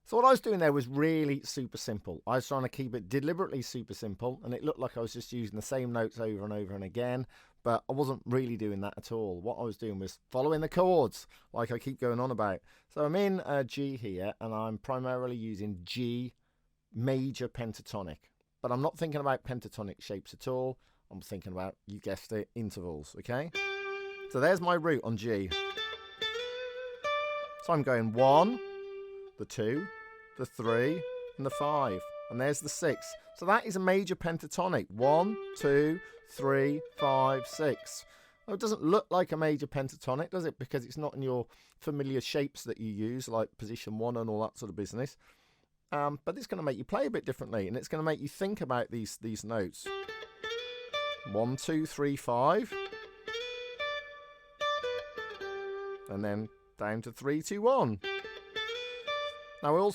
So what I was doing there was really super simple. I was trying to keep it deliberately super simple, and it looked like I was just using the same notes over and over and again, but I wasn't really doing that at all. What I was doing was following the chords, like I keep going on about. So I'm in G here, and I'm primarily using G major pentatonic, but I'm not thinking about pentatonic shapes at all. I'm thinking about, you guessed it, intervals, okay? So there's my root on G. So I'm going 1, the 2, the 3, and the 5. And there's the 6. So that is a major pentatonic. 1, 2, 3, 5, 6. Well, it doesn't look like a major pentatonic, does it? Because it's not in your familiar shapes that you use, like position 1 and all that sort of business. But it's going to make you play a bit differently, and it's going to make you think about these notes. 1, 2, 3, 5. And then down to 3, 2, 1. Now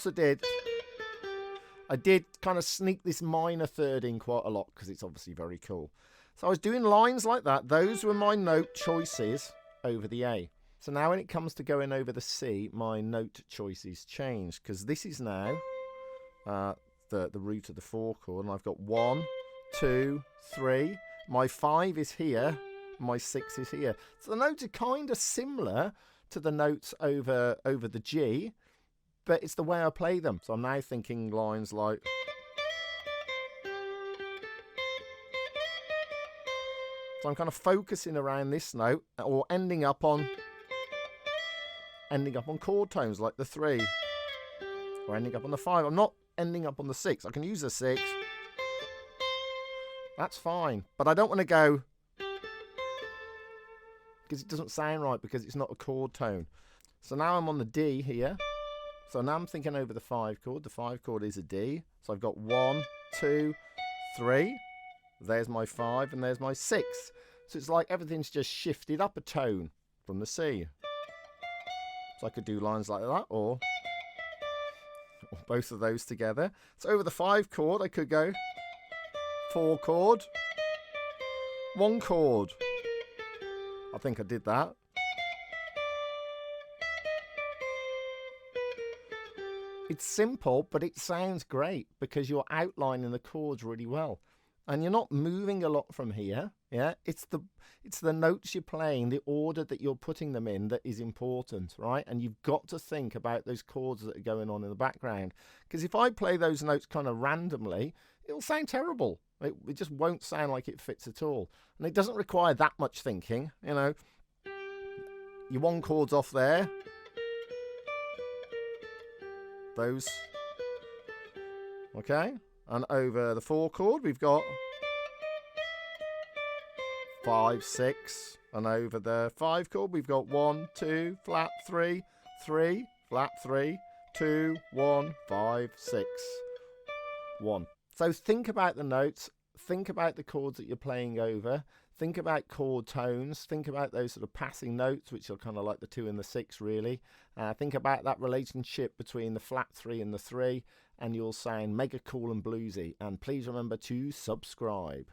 I did kind of sneak this minor third in quite a lot because it's obviously very cool. So I was doing lines like that. Those were my note choices over the A. So now when it comes to going over the C, my note choices change, because this is now the root of the 4 chord, and I've got 1, 2, 3. My 5 is here, my 6 is here. So the notes are kind of similar to the notes over the G, but it's the way I play them. So I'm now thinking lines like, so I'm kind of focusing around this note, or ending up on chord tones like the 3, or ending up on the 5. I'm not ending up on the 6. I can use the 6. That's fine, but I don't want to go, because it doesn't sound right, because it's not a chord tone. So now I'm on the D here. So now I'm thinking over the 5 chord. The 5 chord is a D. So I've got 1, 2, 3. There's my 5 and there's my 6. So it's like everything's just shifted up a tone from the C. So I could do lines like that, or both of those together. So over the 5 chord, I could go 4 chord, 1 chord. I think I did that. It's simple, but it sounds great because you're outlining the chords really well. And you're not moving a lot from here. Yeah, it's the notes you're playing, the order that you're putting them in, that is important, right? And you've got to think about those chords that are going on in the background. Because if I play those notes kind of randomly, it'll sound terrible. It just won't sound like it fits at all. And it doesn't require that much thinking, you know. Your 1 chord's off there. Those. Okay. And over the 4 chord, we've got 5, 6. And over the 5 chord, we've got 1, 2, flat 3, 3, flat 3, 2, 1, 5, 6, 1. So think about the notes, think about the chords that you're playing over, think about chord tones, think about those sort of passing notes, which are kind of like the 2 and the 6 really. Think about that relationship between the flat 3 and the 3, and you'll sound mega cool and bluesy. And please remember to subscribe.